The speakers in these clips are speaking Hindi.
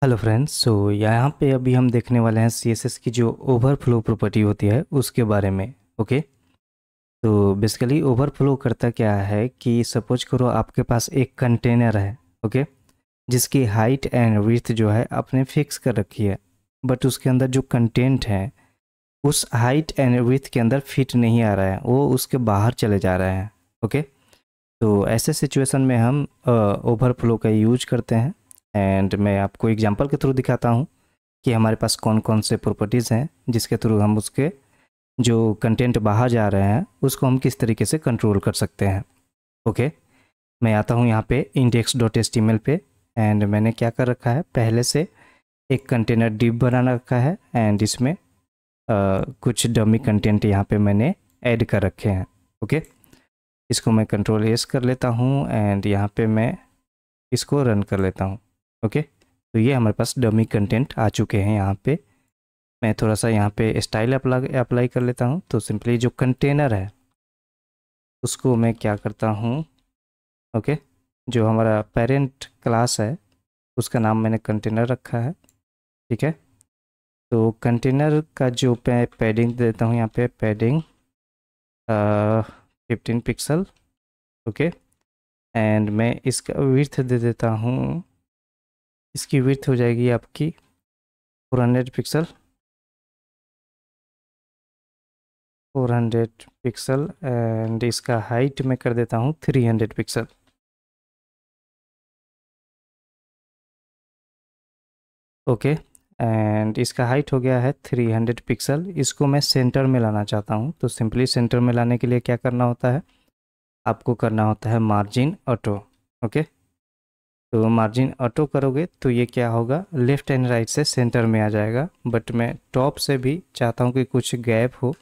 Hello friends. यहाँ पे अभी हम देखने वाले हैं सीएसएस की जो ओवरफ्लो प्रॉपर्टी होती है उसके बारे में। ओके। तो बेसिकली ओवरफ्लो करता क्या है कि सपोज करो आपके पास एक कंटेनर है। ओके। जिसकी हाइट एंड विड्थ जो है आपने फिक्स कर रखी है, बट उसके अंदर जो कंटेंट है उस हाइट एंड विड्थ के अंदर फिट नहीं आ रहा है, वो उसके बाहर चले जा रहे हैं। ओके। तो ऐसे सिचुएशन में हम ओवरफ्लो का यूज करते हैं। एंड मैं आपको एग्जांपल के थ्रू दिखाता हूँ कि हमारे पास कौन कौन से प्रॉपर्टीज़ हैं जिसके थ्रू हम उसके जो कंटेंट बाहर जा रहे हैं उसको हम किस तरीके से कंट्रोल कर सकते हैं। ओके। मैं आता हूँ यहाँ पे index.html पे। एंड मैंने क्या कर रखा है, पहले से एक कंटेनर डिव बना रखा है एंड इसमें कुछ डमी कंटेंट यहाँ पे मैंने ऐड कर रखे हैं। ओके। इसको मैं कंट्रोल एस कर लेता हूँ एंड यहाँ पे मैं इसको रन कर लेता हूँ। ओके। तो ये हमारे पास डमी कंटेंट आ चुके हैं यहाँ पे। मैं थोड़ा सा यहाँ पे स्टाइल अप्लाई कर लेता हूँ। तो सिंपली जो कंटेनर है उसको मैं क्या करता हूँ, ओके, जो हमारा पेरेंट क्लास है उसका नाम मैंने कंटेनर रखा है। ठीक है। तो कंटेनर का जो पैडिंग देता हूँ यहाँ पे पैडिंग 15 पिक्सल। ओके। एंड मैं इसका विड्थ दे देता हूँ, इसकी विड्थ हो जाएगी आपकी 400 पिक्सल। 400 पिक्सल एंड इसका हाइट मैं कर देता हूँ 300 पिक्सल। ओके। एंड इसका हाइट हो गया है 300 पिक्सल। इसको मैं सेंटर में लाना चाहता हूँ। तो सिंपली सेंटर में लाने के लिए क्या करना होता है, आपको करना होता है मार्जिन ऑटो। ओके। तो मार्जिन ऑटो करोगे तो ये क्या होगा, लेफ़्ट एंड राइट से सेंटर में आ जाएगा। बट मैं टॉप से भी चाहता हूँ कि कुछ गैप हो,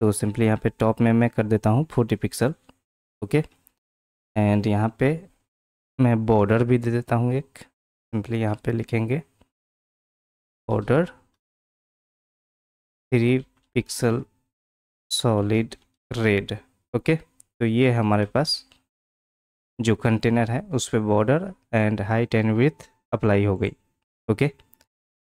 तो सिंपली यहाँ पे टॉप में मैं कर देता हूँ 40 पिक्सल। ओके। एंड यहाँ पे मैं बॉर्डर भी दे देता हूँ एक। सिंपली यहाँ पे लिखेंगे border 3 pixel solid red. Okay. तो ये हमारे पास जो कंटेनर है उस पर border and height and width apply हो गई। ओके।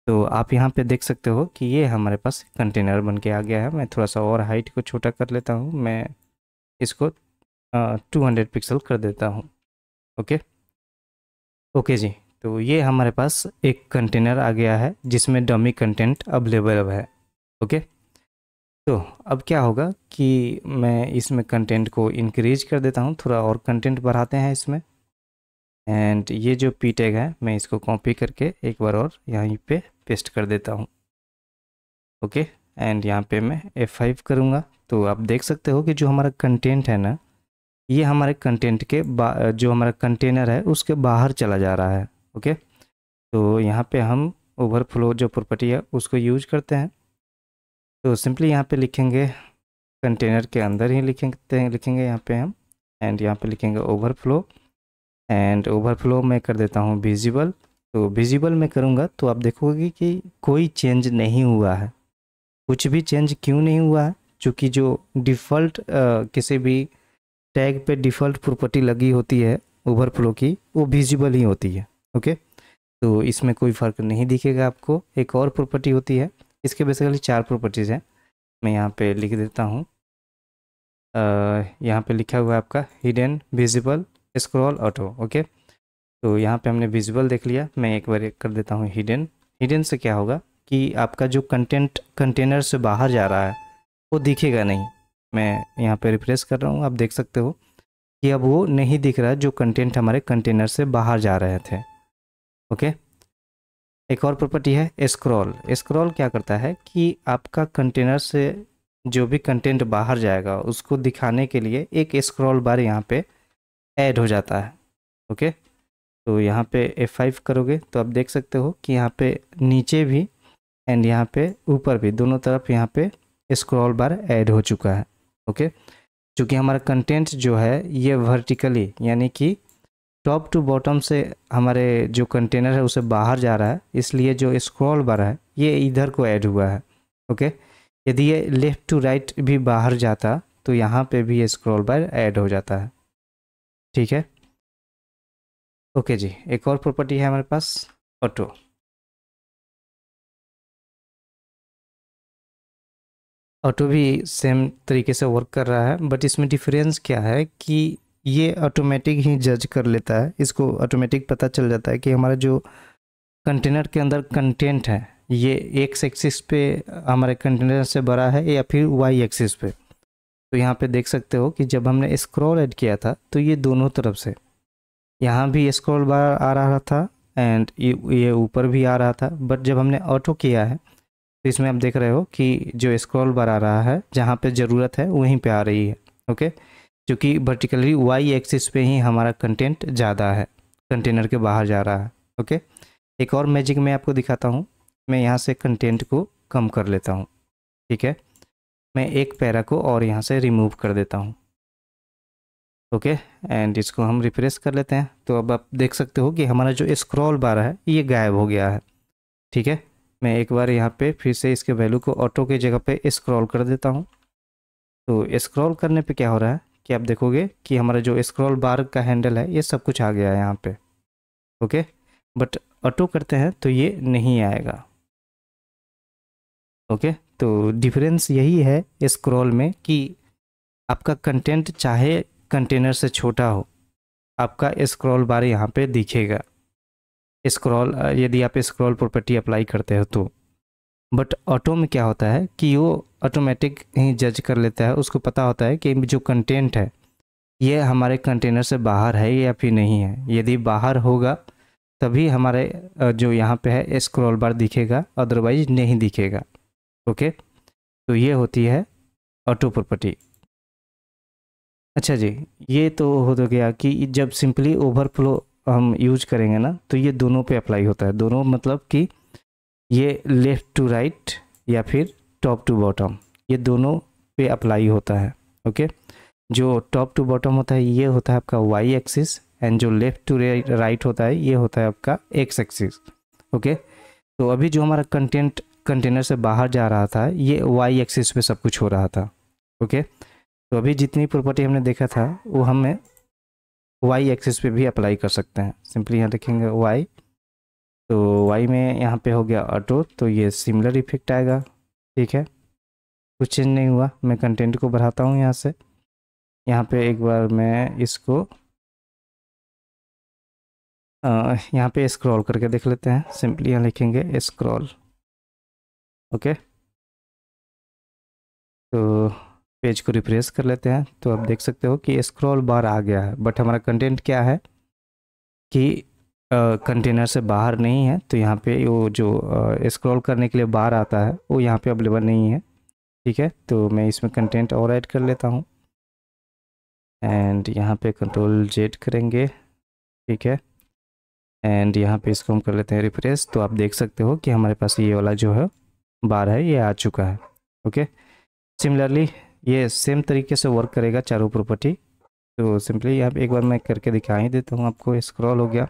तो आप यहाँ पे देख सकते हो कि ये हमारे पास कंटेनर बन के आ गया है। मैं थोड़ा सा और हाइट को छोटा कर लेता हूँ। मैं इसको 200 पिक्सल कर देता हूँ। ओके। ओके जी। तो ये हमारे पास एक कंटेनर आ गया है जिसमें डमी कंटेंट अवेलेबल है। ओके। तो अब क्या होगा कि मैं इसमें कंटेंट को इंक्रीज कर देता हूँ, थोड़ा और कंटेंट बढ़ाते हैं इसमें। एंड ये जो पी टैग है मैं इसको कॉपी करके एक बार और यहीं पे पेस्ट कर देता हूँ। ओके। एंड यहाँ पे मैं F5 करूँगा। तो आप देख सकते हो कि जो हमारा कंटेंट है ना, ये हमारे कंटेंट के जो हमारा कंटेनर है उसके बाहर चला जा रहा है। ओके। तो यहाँ पे हम ओवरफ्लो जो प्रॉपर्टी है उसको यूज करते हैं। तो सिंपली यहाँ पे लिखेंगे कंटेनर के अंदर ही लिखेंगे यहाँ पे हम। एंड यहाँ पे लिखेंगे ओवरफ्लो। एंड ओवरफ्लो मैं कर देता हूँ विजिबल। तो विजिबल मैं करूँगा तो आप देखोगे कि कोई चेंज नहीं हुआ है। कुछ भी चेंज क्यों नहीं हुआ है, क्योंकि जो डिफ़ॉल्ट किसी भी टैग पे डिफ़ॉल्ट प्रॉपर्टी लगी होती है ओवरफ्लो की, वो विजिबल ही होती है। ओके। तो इसमें कोई फ़र्क नहीं दिखेगा आपको। एक और प्रॉपर्टी होती है, इसके बेसिकली 4 प्रॉपर्टीज़ हैं। मैं यहाँ पे लिख देता हूँ। यहाँ पे लिखा हुआ है आपका hidden visible scroll auto. Okay. तो यहाँ पे हमने विजुअल देख लिया। मैं एक बार कर देता हूँ हिडन। हिडन से क्या होगा कि आपका जो कंटेंट कंटेनर से बाहर जा रहा है वो दिखेगा नहीं। मैं यहाँ पे रिफ्रेश कर रहा हूँ, आप देख सकते हो कि अब वो नहीं दिख रहा जो कंटेंट हमारे कंटेनर से बाहर जा रहे थे। ओके। एक और प्रॉपर्टी है स्क्रॉल। स्क्रॉल क्या करता है कि आपका कंटेनर से जो भी कंटेंट बाहर जाएगा उसको दिखाने के लिए एक स्क्रॉल बार यहाँ पे ऐड हो जाता है। ओके। तो यहाँ पे F5 करोगे तो आप देख सकते हो कि यहाँ पे नीचे भी एंड यहाँ पे ऊपर भी दोनों तरफ यहाँ पे स्क्रॉल बार ऐड हो चुका है। ओके। क्योंकि हमारा कंटेंट जो है ये वर्टिकली यानी कि टॉप टू बॉटम से हमारे जो कंटेनर है उसे बाहर जा रहा है, इसलिए जो स्क्रॉल बार है ये इधर को ऐड हुआ है। ओके। यदि ये लेफ़्ट टू राइट भी बाहर जाता तो यहाँ पे भी ये स्क्रॉल बार ऐड हो जाता है। ठीक है। ओके जी। एक और प्रॉपर्टी है हमारे पास ऑटो। ऑटो भी सेम तरीके से वर्क कर रहा है, बट इसमें डिफरेंस क्या है कि ये ऑटोमेटिक ही जज कर लेता है, इसको ऑटोमेटिक पता चल जाता है कि हमारा जो कंटेनर के अंदर कंटेंट है ये एक्स एक्सिस पे हमारे कंटेनर से बड़ा है या फिर वाई एक्सिस पे। तो यहाँ पे देख सकते हो कि जब हमने स्क्रॉल ऐड किया था तो ये दोनों तरफ से, यहाँ भी स्क्रॉल बार आ रहा था एंड ये ऊपर भी आ रहा था, बट जब हमने ऑटो किया है तो इसमें आप देख रहे हो कि जो स्क्रॉल बार आ रहा है जहाँ पे ज़रूरत है वहीं पे आ रही है। ओके, क्योंकि वर्टिकली वाई एक्सिस पे ही हमारा कंटेंट ज़्यादा है, कंटेनर के बाहर जा रहा है। ओके, एक और मैजिक मैं आपको दिखाता हूँ। मैं यहाँ से कंटेंट को कम कर लेता हूँ, ठीक है। मैं एक पैरा को और यहाँ से रिमूव कर देता हूँ। ओके, एंड इसको हम रिफ्रेश कर लेते हैं। तो अब आप देख सकते हो कि हमारा जो स्क्रॉल बार है ये गायब हो गया है, ठीक है। मैं एक बार यहाँ पे फिर से इसके वैल्यू को ऑटो की जगह पे स्क्रॉल कर देता हूँ। तो स्क्रॉल करने पे क्या हो रहा है कि आप देखोगे कि हमारा जो स्क्रॉल बार का हैंडल है ये सब कुछ आ गया है यहाँ पे। ओके, बट ऑटो करते हैं तो ये नहीं आएगा। ओके, तो डिफरेंस यही है स्क्रॉल में कि आपका कंटेंट चाहे कंटेनर से छोटा हो, आपका स्क्रॉल बार यहाँ पे दिखेगा। स्क्रॉल यदि आप स्क्रॉल प्रॉपर्टी अप्लाई करते हो तो, बट ऑटो में क्या होता है कि वो ऑटोमेटिक ही जज कर लेता है, उसको पता होता है कि जो कंटेंट है ये हमारे कंटेनर से बाहर है या फिर नहीं है। यदि बाहर होगा तभी हमारे जो यहाँ पे है स्क्रॉल बार दिखेगा, अदरवाइज नहीं दिखेगा। ओके, तो ये होती है ऑटो प्रॉपर्टी। अच्छा जी, ये तो हो तो गया कि जब सिंपली ओवरफ्लो हम यूज करेंगे ना तो ये दोनों पे अप्लाई होता है। दोनों मतलब कि ये लेफ़्ट टू राइट या फिर टॉप टू बॉटम, ये दोनों पे अप्लाई होता है। ओके, जो टॉप टू बॉटम होता है ये होता है आपका वाई एक्सिस, एंड जो लेफ़्ट टू राइट होता है ये होता है आपका एक्स एक्सिस। ओके, तो अभी जो हमारा कंटेंट कंटेनर से बाहर जा रहा था ये वाई एक्सिस पे सब कुछ हो रहा था। ओके, तो अभी जितनी प्रॉपर्टी हमने देखा था वो हमें वाई एक्सिस पे भी अप्लाई कर सकते हैं। सिंपली यहाँ देखेंगे वाई, तो वाई में यहाँ पे हो गया ऑटो, तो ये सिमिलर इफेक्ट आएगा। ठीक है, कुछ चेंज नहीं हुआ। मैं कंटेंट को बढ़ाता हूँ यहाँ से, यहाँ पे एक बार मैं इसको यहाँ पे स्क्रॉल करके देख लेते हैं। सिंपली यहाँ लिखेंगे स्क्रॉल। ओके, तो पेज को रिफ्रेश कर लेते हैं तो आप देख सकते हो कि स्क्रॉल बार आ गया है, बट हमारा कंटेंट क्या है कि कंटेनर से बाहर नहीं है। तो यहाँ पे वो जो स्क्रॉल करने के लिए बार आता है वो यहाँ पे अवेलेबल नहीं है। ठीक है, तो मैं इसमें कंटेंट और ऐड कर लेता हूँ एंड यहाँ पे कंट्रोल जेड करेंगे। ठीक है, एंड यहाँ पे इसको हम कर लेते हैं रिफ्रेश। तो आप देख सकते हो कि हमारे पास ये वाला जो है बार है ये आ चुका है। ओके, सिमिलरली ये सेम तरीके से वर्क करेगा चारों प्रॉपर्टी। तो सिंपली यहाँ पे एक बार मैं करके दिखा ही देता हूँ आपको। स्क्रॉल हो गया,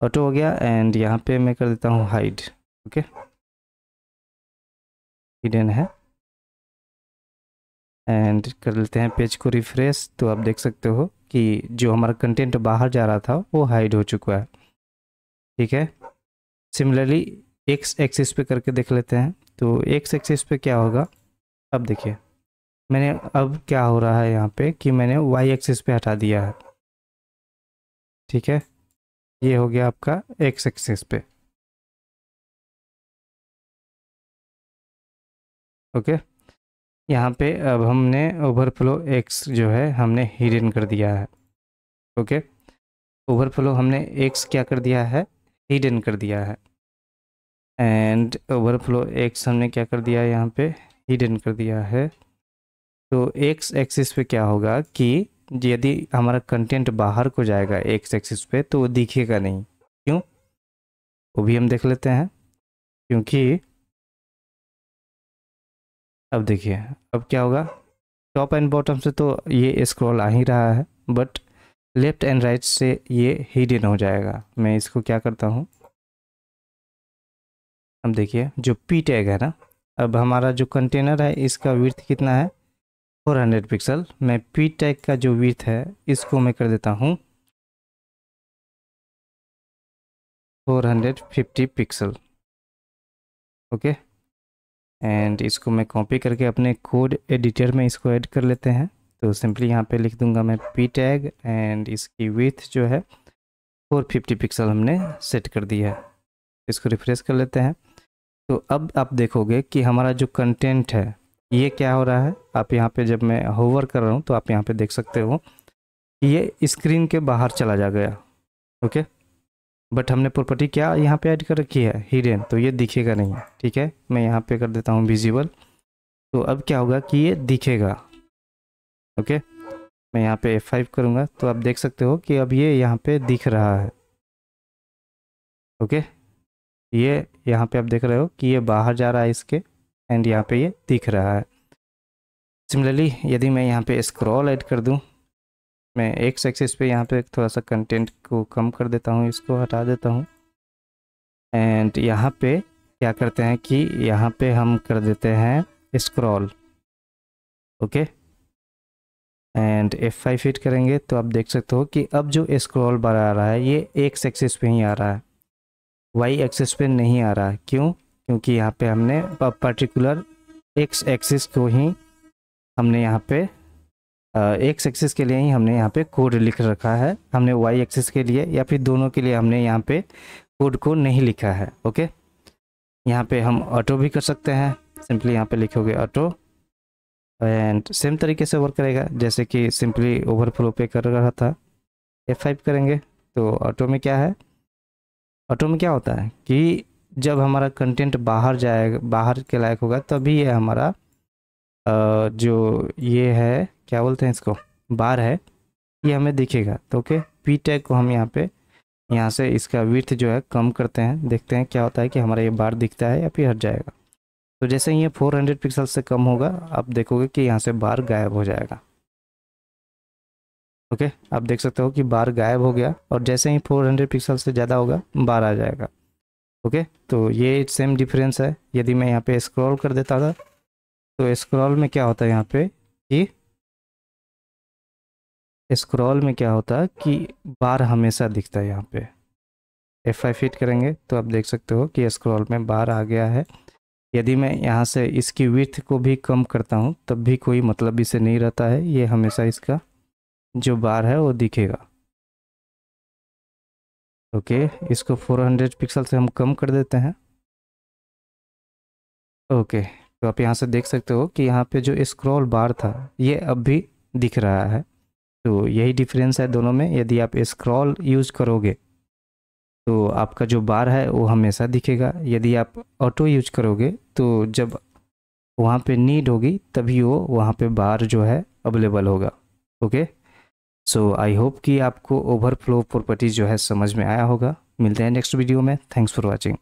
ऑटो हो गया, एंड यहाँ पे मैं कर देता हूँ हाइड। ओके, हिडन है, एंड कर लेते हैं पेज को रिफ्रेश। तो आप देख सकते हो कि जो हमारा कंटेंट बाहर जा रहा था वो हाइड हो चुका है। ठीक है, सिमिलरली एक्स एक्सिस पे करके देख लेते हैं। तो एक्स एक्सिस पे क्या होगा, अब देखिए मैंने अब क्या हो रहा है यहाँ पे कि मैंने वाई एक्सिस पे हटा दिया है। ठीक है, ये हो गया आपका एक्स एक्सिस पे। ओके, यहाँ पे अब हमने ओवरफ्लो एक्स जो है हमने हिडन कर दिया है। ओके, ओवरफ्लो हमने एक्स क्या कर दिया है, हिडन कर दिया है, एंड ओवरफ्लो एक्स हमने क्या कर दिया है यहाँ पे, हिडन कर दिया है। तो एक्स एक्सिस पे क्या होगा कि यदि हमारा कंटेंट बाहर को जाएगा एक्स एक्सिस पे तो वो दिखेगा नहीं। क्यों, वो भी हम देख लेते हैं। क्योंकि अब देखिए अब क्या होगा, टॉप एंड बॉटम से तो ये स्क्रॉल आ ही रहा है, बट लेफ्ट एंड राइट से ये हिडन हो जाएगा। मैं इसको क्या करता हूँ, अब देखिए जो पी टैग है ना, अब हमारा जो कंटेनर है इसका विड्थ कितना है 400 पिक्सल। मैं पी टैग का जो विड्थ है इसको मैं कर देता हूँ 450 पिक्सल। ओके, एंड इसको मैं कॉपी करके अपने कोड एडिटर में इसको ऐड कर लेते हैं। तो सिंपली यहाँ पे लिख दूंगा मैं p टैग एंड इसकी विड्थ जो है 450 पिक्सल हमने सेट कर दिया है। इसको रिफ्रेश कर लेते हैं। तो अब आप देखोगे कि हमारा जो कंटेंट है ये क्या हो रहा है। आप यहाँ पे जब मैं होवर कर रहा हूँ तो आप यहाँ पे देख सकते हो कि ये स्क्रीन के बाहर चला जा गया। ओके, बट हमने प्रॉपर्टी क्या यहाँ पे ऐड कर रखी है, हिडन, तो ये दिखेगा नहीं। ठीक है, मैं यहाँ पे कर देता हूँ विजिबल। तो अब क्या होगा कि ये दिखेगा। ओके, मैं यहाँ पे F5 करूँगा तो आप देख सकते हो कि अब ये यहाँ पे दिख रहा है। ओके, ये यहाँ पे आप देख रहे हो कि ये बाहर जा रहा है इसके, एंड यहाँ पे ये दिख रहा है। सिमिलरली यदि मैं यहाँ पे स्क्रॉल ऐड कर दूँ, मैं एक्स एक्सिस पे यहाँ पे थोड़ा सा कंटेंट को कम कर देता हूँ, इसको हटा देता हूँ, एंड यहाँ पे क्या करते हैं कि यहाँ पे हम कर देते हैं scroll. Okay, and F5 hit करेंगे तो आप देख सकते हो कि अब जो स्क्रॉल बार आ रहा है ये एक्स एक्सिस पे ही आ रहा है, वाई एक्सिस पे नहीं आ रहा है। क्यों? क्योंकि यहाँ पे हमने पर्टिकुलर एक्स एक्सिस को ही हमने यहाँ पे एक्स एक्सिस के लिए ही हमने यहाँ पे कोड लिख रखा है। हमने वाई एक्सिस के लिए या फिर दोनों के लिए हमने यहाँ पे कोड को नहीं लिखा है। ओके, यहाँ पे हम ऑटो भी कर सकते हैं। सिंपली यहाँ पे लिखोगे ऑटो एंड सेम तरीके से वर्क करेगा जैसे कि सिंपली ओवरफ्लो पे कर रहा था। F5 करेंगे तो ऑटो में क्या है, ऑटो में क्या होता है कि जब हमारा कंटेंट बाहर जाएगा, बाहर के लायक होगा, तभी ये हमारा जो ये है क्या बोलते हैं इसको, बार है, ये हमें दिखेगा। तो ओके, p टैग को हम यहाँ से इसका विड्थ जो है कम करते हैं, देखते हैं क्या होता है कि हमारा ये बार दिखता है या फिर हट जाएगा। तो जैसे ही ये 400 पिक्सल से कम होगा आप देखोगे कि यहाँ से बार गायब हो जाएगा। ओके, आप देख सकते हो कि बार गायब हो गया, और जैसे ही 400 पिक्सल से ज़्यादा होगा बार आ जाएगा। ओके, तो ये सेम डिफरेंस है। यदि मैं यहाँ पे स्क्रॉल कर देता था तो स्क्रॉल में क्या होता है, यहाँ पे कि स्क्रॉल में क्या होता है कि बार हमेशा दिखता है। यहाँ पे F5 हिट करेंगे तो आप देख सकते हो कि स्क्रॉल में बार आ गया है। यदि मैं यहाँ से इसकी विड्थ को भी कम करता हूँ तब भी कोई मतलब इसे नहीं रहता है, ये हमेशा इसका जो बार है वो दिखेगा। ओके, इसको 400 पिक्सल से हम कम कर देते हैं। ओके, तो आप यहाँ से देख सकते हो कि यहाँ पे जो स्क्रॉल बार था ये अब भी दिख रहा है। तो यही डिफरेंस है दोनों में। यदि आप स्क्रॉल यूज़ करोगे तो आपका जो बार है वो हमेशा दिखेगा। यदि आप ऑटो यूज करोगे तो जब वहाँ पे नीड होगी तभी वो वहाँ पे बार जो है अवेलेबल होगा। ओके, सो आई होप कि आपको ओवरफ्लो प्रॉपर्टीज जो है समझ में आया होगा। मिलते हैं नेक्स्ट वीडियो में। Thanks for watching.